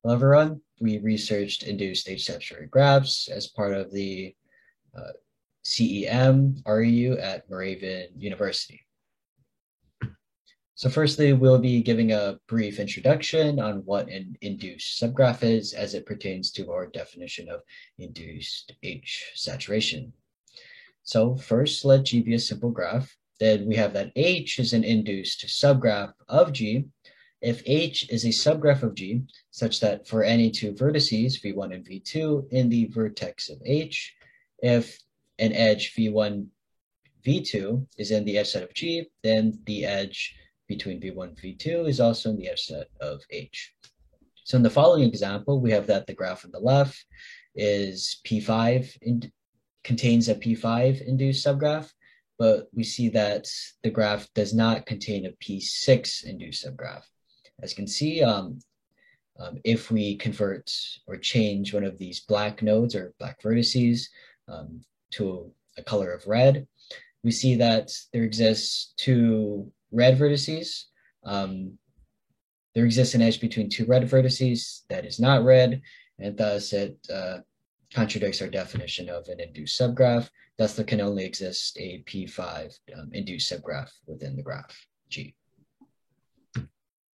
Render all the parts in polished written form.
Hello, everyone. We researched induced age-saturated graphs as part of the uh, CEM REU at Moravian University. So firstly, we'll be giving a brief introduction on what an induced subgraph is as it pertains to our definition of induced age saturation. So first, let G be a simple graph. Then we have that H is an induced subgraph of G. If H is a subgraph of G, such that for any two vertices, V1 and V2, in the vertex of H, if an edge V1, V2 is in the edge set of G, then the edge between V1 and V2 is also in the edge set of H. So in the following example, we have that the graph on the left is P5 contains a P5 induced subgraph, but we see that the graph does not contain a P6 induced subgraph. As you can see, if we convert or change one of these black nodes or black vertices to a color of red, we see that there exists two red vertices. There exists an edge between two red vertices that is not red, and thus it contradicts our definition of an induced subgraph. Thus, there can only exist a P5 induced subgraph within the graph G.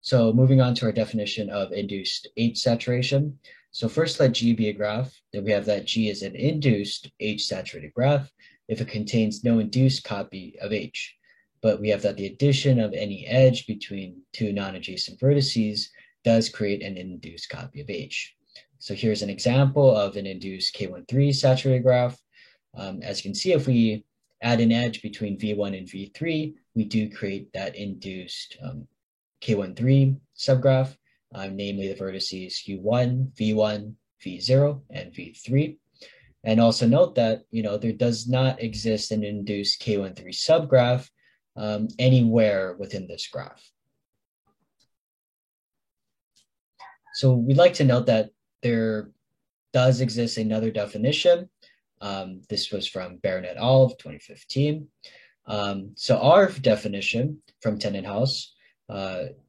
So moving on to our definition of induced age saturation. So first let G be a graph. Then we have that G is an induced age saturated graph if it contains no induced copy of H. But we have that the addition of any edge between two non-adjacent vertices does create an induced copy of H. So here's an example of an induced K13 saturated graph. As you can see, if we add an edge between V1 and V3, we do create that induced K13 subgraph, namely the vertices U1, V1, V0, and V3. And also note that, there does not exist an induced K13 subgraph anywhere within this graph. So we'd like to note that there does exist another definition. This was from Barron et al. Of 2015. So our definition from Tenenhaus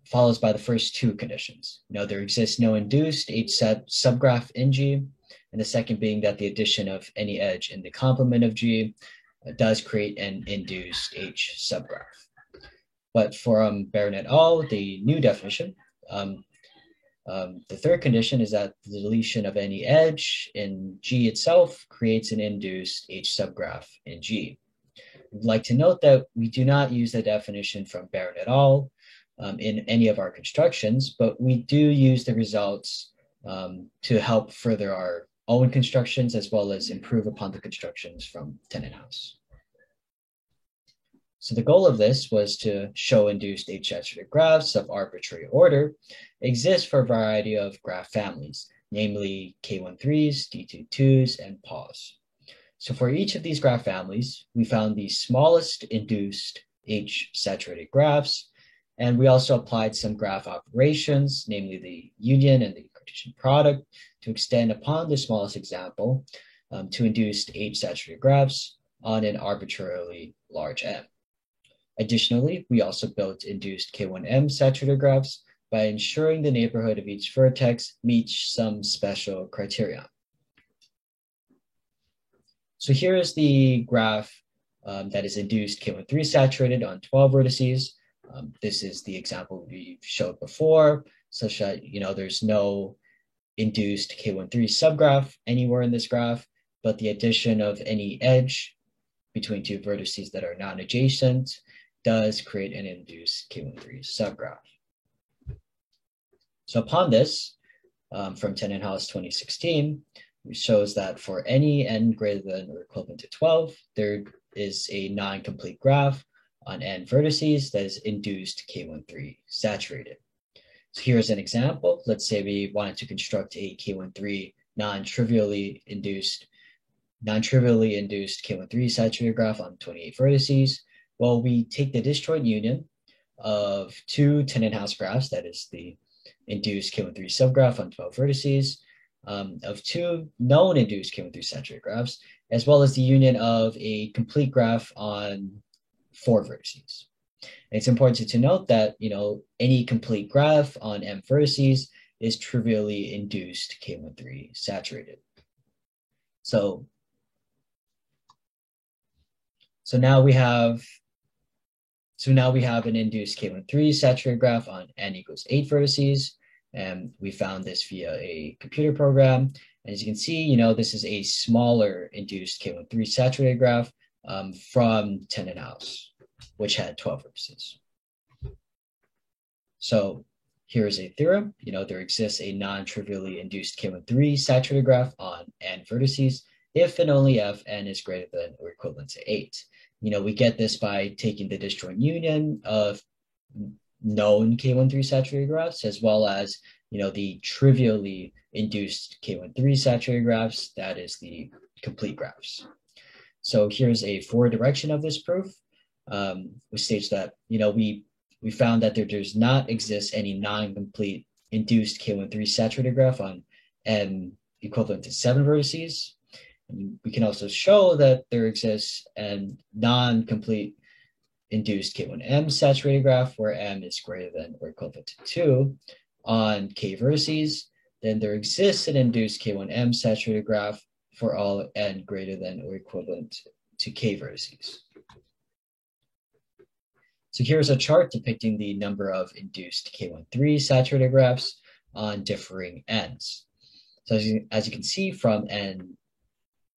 follows by the first two conditions. There exists no induced H set subgraph in G, and the second being that the addition of any edge in the complement of G does create an induced H subgraph. But for Barron et al., the new definition, the third condition is that the deletion of any edge in G itself creates an induced H subgraph in G. We'd like to note that we do not use the definition from Barron et al. In any of our constructions, but we do use the results to help further our own constructions as well as improve upon the constructions from Tenenhaus. So the goal of this was to show induced age-saturated graphs of arbitrary order exist for a variety of graph families, namely K13s, D22s, and PAWs. So for each of these graph families, we found the smallest induced age-saturated graphs, and we also applied some graph operations, namely the union and the Cartesian product, to extend upon the smallest example to induced age-saturated graphs on an arbitrarily large M. Additionally, we also built induced K1M saturated graphs by ensuring the neighborhood of each vertex meets some special criterion. So here is the graph that is induced K13 saturated on 12 vertices. This is the example we showed before, such that there's no induced K13 subgraph anywhere in this graph, but the addition of any edge between two vertices that are non-adjacent does create an induced K13 subgraph. So upon this, from Tenenhaus 2016, it shows that for any n greater than or equivalent to 12, there is a non-complete graph on n vertices that is induced K13 saturated. So here's an example. Let's say we wanted to construct a K13 non-trivially induced K13 saturated graph on 28 vertices. Well, we take the disjoint union of two Tenenhaus graphs, that is the induced K13 subgraph on 12 vertices, of two known induced K13 saturated graphs, as well as the union of a complete graph on 4 vertices. And it's important to note that any complete graph on M vertices is trivially induced K13 saturated. So now we have an induced K13 saturated graph on n equals 8 vertices, and we found this via a computer program. And as you can see, this is a smaller induced K13 saturated graph from Tenenhaus, which had 12 vertices. So here's a theorem. There exists a non-trivially induced K13 saturated graph on n vertices if and only if n is greater than or equivalent to 8. We get this by taking the disjoint union of known K13 saturated graphs as well as, the trivially induced K13 saturated graphs, that is the complete graphs. So here's a forward direction of this proof, which states that, we found that there does not exist any non-complete induced K13 saturated graph on n equivalent to 7 vertices. And we can also show that there exists a non-complete induced K1M saturated graph where m is greater than or equivalent to 2 on k vertices. Then there exists an induced K1M saturated graph for all n greater than or equivalent to k vertices. So here's a chart depicting the number of induced K13 saturated graphs on differing n's. So as you can see, from n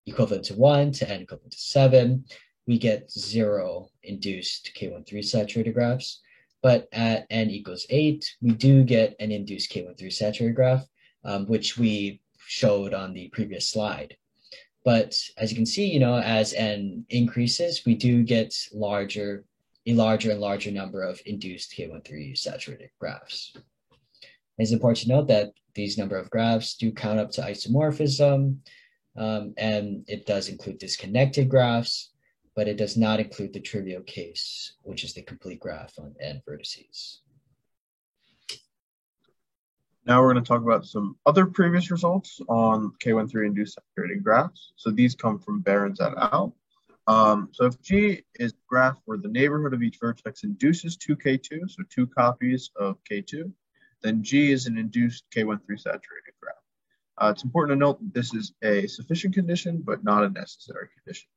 equivalent to 1 to n equivalent to 7, we get 0 induced K13 saturated graphs. But at n equals 8, we do get an induced K13 saturated graph, which we showed on the previous slide. But as you can see, as n increases, we do get a larger and larger number of induced K13 saturated graphs. It's important to note that these number of graphs do count up to isomorphism, and it does include disconnected graphs, but it does not include the trivial case, which is the complete graph on n vertices. Now we're going to talk about some other previous results on K13 induced saturated graphs. So these come from Behrens et al. So if G is a graph where the neighborhood of each vertex induces 2K2, so 2 copies of K2, then G is an induced K13 saturated graph. It's important to note that this is a sufficient condition, but not a necessary condition.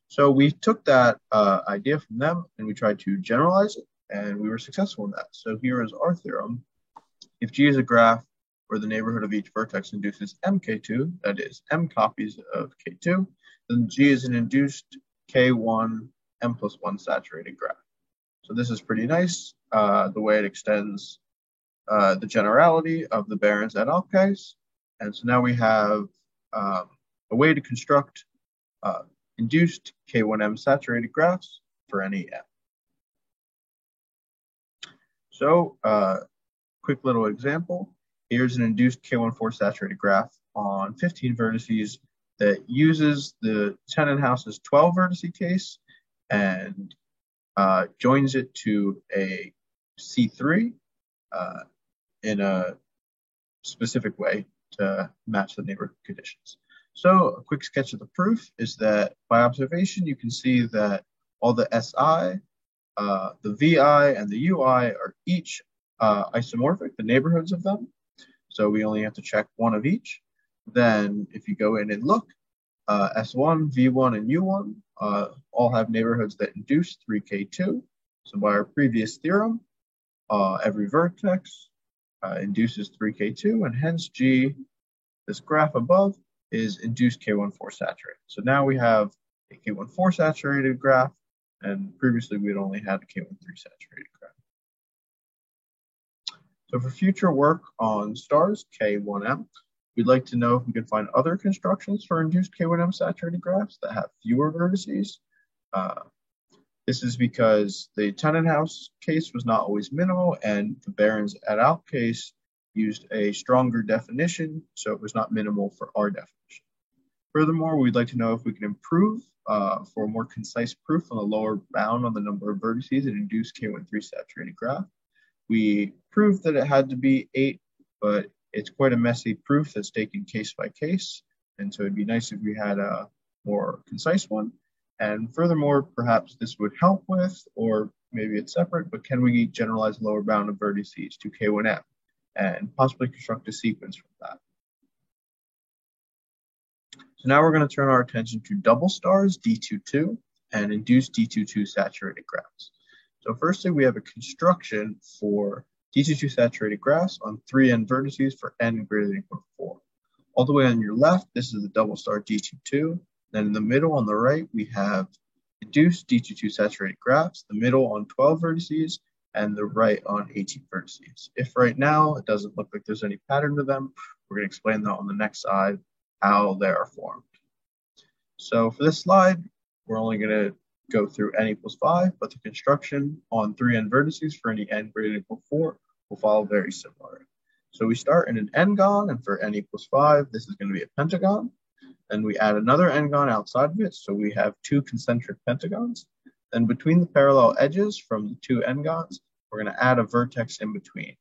So we took that idea from them and we tried to generalize it, and we were successful in that. So here is our theorem. If G is a graph where the neighborhood of each vertex induces mk2, that is m copies of k2, then G is an induced k1 m plus 1 saturated graph. So this is pretty nice, the way it extends the generality of the Behrens et al. Case. And so now we have a way to construct induced K1M saturated graphs for any m. So quick little example. Here's an induced K14 saturated graph on 15 vertices that uses the Tenenhaus's 12 vertice case and joins it to a C3 in a specific way to match the neighborhood conditions. So a quick sketch of the proof is that by observation, you can see that all the SI, the VI, and the UI are each isomorphic, the neighborhoods of them. So we only have to check one of each. Then if you go in and look, S1, V1, and U1 all have neighborhoods that induce 3K2. So by our previous theorem, every vertex induces 3K2, and hence G, this graph above, is induced K14 saturated. So now we have a K14 saturated graph, and previously we had only had a K13 saturated graph. So for future work on stars, K1M, we'd like to know if we can find other constructions for induced K1M saturated graphs that have fewer vertices. This is because the Tenenhaus case was not always minimal, and the Behrens et al. Case used a stronger definition, so it was not minimal for our definition. Furthermore, we'd like to know if we can improve for a more concise proof on the lower bound on the number of vertices in induced K13 saturated graph. We proved that it had to be 8, but it's quite a messy proof that's taken case by case, and so it'd be nice if we had a more concise one. And furthermore, perhaps this would help with, or maybe it's separate, but can we generalize lower bound of vertices to K1M? and possibly construct a sequence from that. So now we're going to turn our attention to double stars, D22, and induced D22 saturated graphs. So firstly, we have a construction for D22 saturated graphs on 3n vertices for n greater than or equal to 4. All the way on your left, this is the double star D22. Then in the middle on the right, we have induced D22 saturated graphs, the middle on 12 vertices, and the right on 18 vertices. If right now it doesn't look like there's any pattern to them, we're going to explain that on the next slide, how they are formed. So for this slide, we're only going to go through n equals 5, but the construction on 3n vertices for any n greater than or equal to 4 will follow very similar. So we start in an n-gon, and for n equals 5, this is going to be a pentagon. Then we add another n-gon outside of it, so we have 2 concentric pentagons. Then between the parallel edges from the 2 n-gons, we're going to add a vertex in between.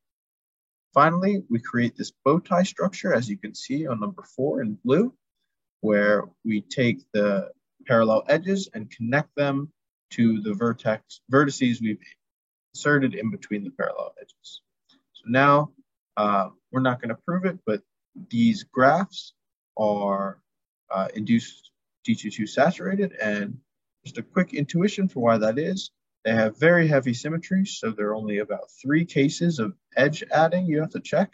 Finally, we create this bow tie structure, as you can see on number 4 in blue, where we take the parallel edges and connect them to the vertices we've inserted in between the parallel edges. So now, we're not going to prove it, but these graphs are induced D22 saturated, and just a quick intuition for why that is. They have very heavy symmetry, so there are only about 3 cases of edge adding you have to check,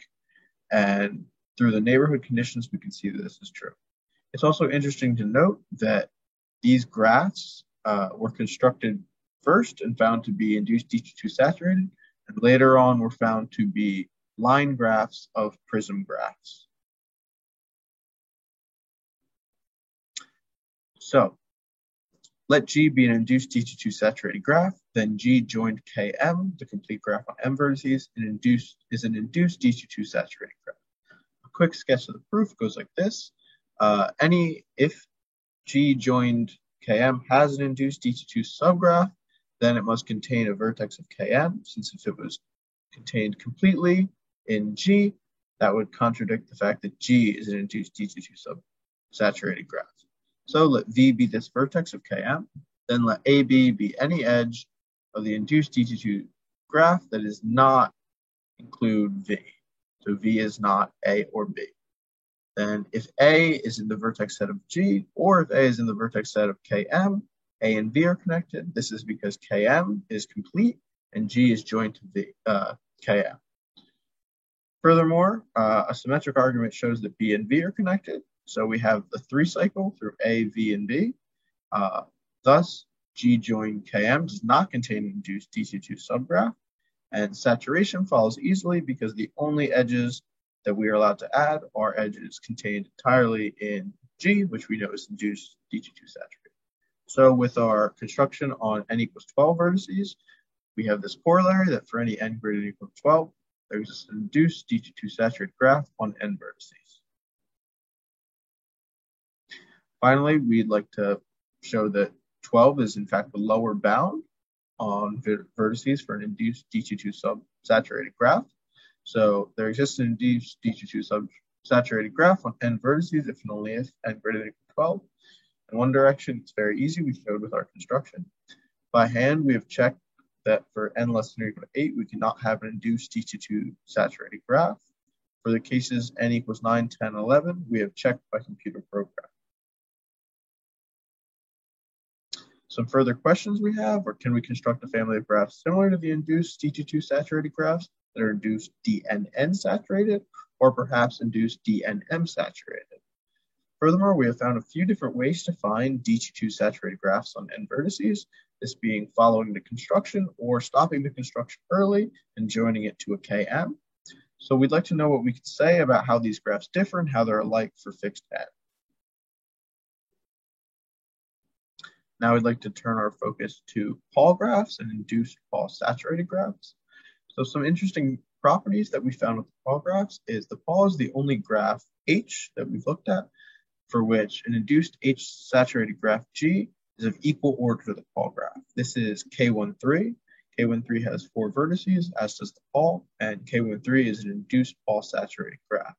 and through the neighborhood conditions, we can see that this is true. It's also interesting to note that these graphs were constructed first and found to be induced D22 saturated, and later on were found to be line graphs of prism graphs. So let G be an induced D22 saturated graph, then G joined Km, the complete graph on M vertices, is an induced D22 saturated graph. A quick sketch of the proof goes like this. If G joined Km has an induced D22 subgraph, then it must contain a vertex of Km, since if it was contained completely in G, that would contradict the fact that G is an induced D22 saturated graph. So let V be this vertex of Km, then let AB be any edge of the induced D22 graph that does not include V. So V is not A or B. Then if A is in the vertex set of G, or if A is in the vertex set of Km, A and V are connected. This is because Km is complete and G is joined to Km. Furthermore, a symmetric argument shows that B and V are connected. So we have the 3-cycle through A, V, and B. Thus, G joined Km does not contain an induced D22 subgraph, and saturation follows easily because the only edges that we are allowed to add are edges contained entirely in G, which we know is induced D22 saturated. So with our construction on n equals 12 vertices, we have this corollary that for any n greater than or equal to 12, there exists an induced D22 saturated graph on n vertices. Finally, we'd like to show that 12 is in fact the lower bound on vertices for an induced D22 saturated graph. So there exists an induced D22 saturated graph on n vertices if and only if n greater than or equal to 12. In one direction, it's very easy. We showed with our construction. By hand, we have checked that for n less than or equal to 8, we cannot have an induced D22 saturated graph. For the cases n equals 9, 10, 11, we have checked by computer program. Some further questions we have are, can we construct a family of graphs similar to the induced D22 saturated graphs that are induced DNN saturated, or perhaps induced DNM saturated? Furthermore, we have found a few different ways to find D22 saturated graphs on n vertices, this being following the construction or stopping the construction early and joining it to a Km. So we'd like to know what we could say about how these graphs differ and how they're alike for fixed n. Now we'd like to turn our focus to Paul graphs and induced Paul saturated graphs. So some interesting properties that we found with the Paul graphs is the Paul is the only graph H that we've looked at for which an induced H saturated graph G is of equal order to the Paul graph. This is K13. K13 has 4 vertices, as does the Paul, and K13 is an induced Paul saturated graph.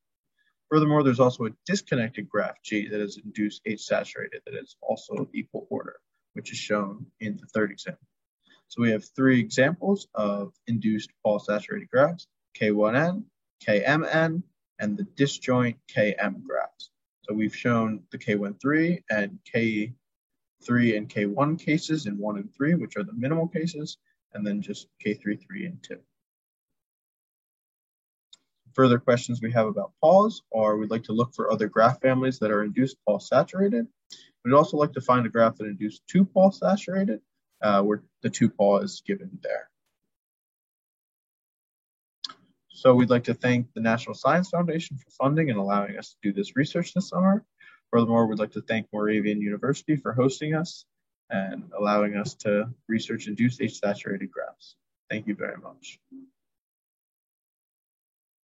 Furthermore, there's also a disconnected graph G that is induced H saturated that is also of equal order, which is shown in the third example. So we have 3 examples of induced Paul saturated graphs, K1n, KMN, and the disjoint KM graphs. So we've shown the K13 and K3 and K1 cases in 1 and 3, which are the minimal cases, and then just K3, 3, and 2. Further questions we have about Pauls are we'd like to look for other graph families that are induced Paul saturated. We'd also like to find a graph that induced 2 Paul saturated, where the 2 Paul is given there. So we'd like to thank the National Science Foundation for funding and allowing us to do this research this summer. Furthermore, we'd like to thank Moravian University for hosting us and allowing us to research induced H-saturated graphs. Thank you very much.